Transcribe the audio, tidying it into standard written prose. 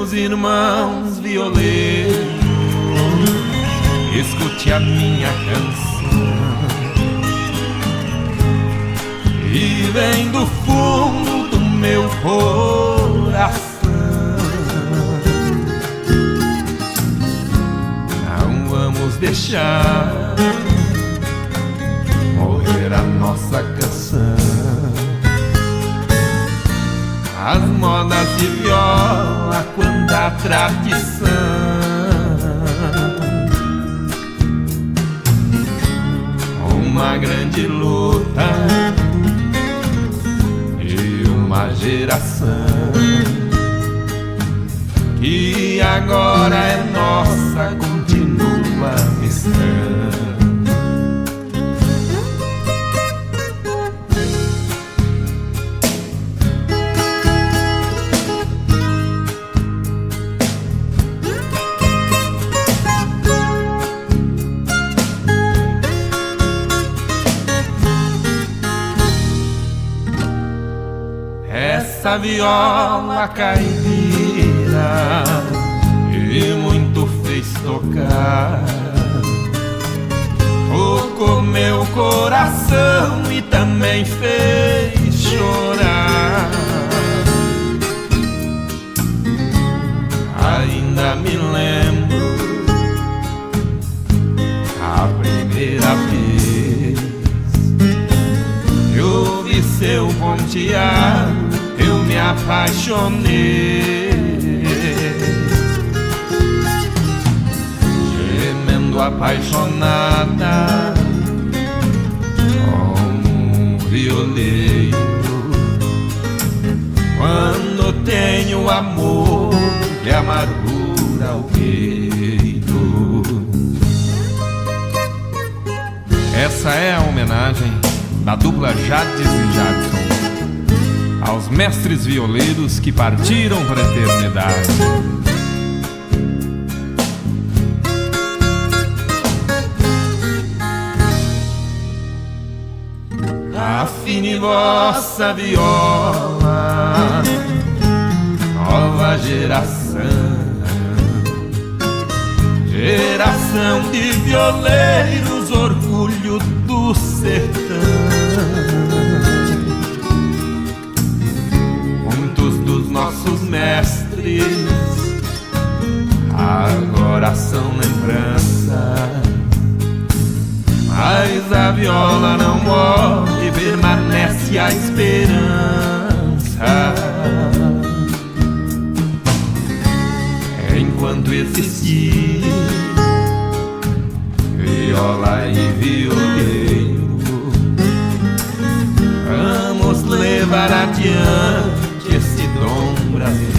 meus irmãos violeiros, escute a minha canção, e vem do fundo do meu coração. Não vamos deixar morrer a nossa canção. As modas de viola, quanta tradição. Uma grande luta e uma geração que agora é nossa, continua a missão. Essa viola caipira e muito fez tocar, tocou meu coração e também fez chorar. Ainda me lembro a primeira vez que ouvi seu pontear, eu me apaixonei, gemendo apaixonada como um violeiro. Quando tenho amor e amargura ao peito. Essa é a homenagem da dupla Jades e Jadson aos mestres violeiros que partiram para a eternidade. Afine vossa viola, nova geração, geração de violeiros, orgulho do sertão. Nossos mestres agora são lembrança, mas a viola não morre, permanece a esperança. Enquanto existir viola e violeiro, vamos levar adiante esse dom brasileiro.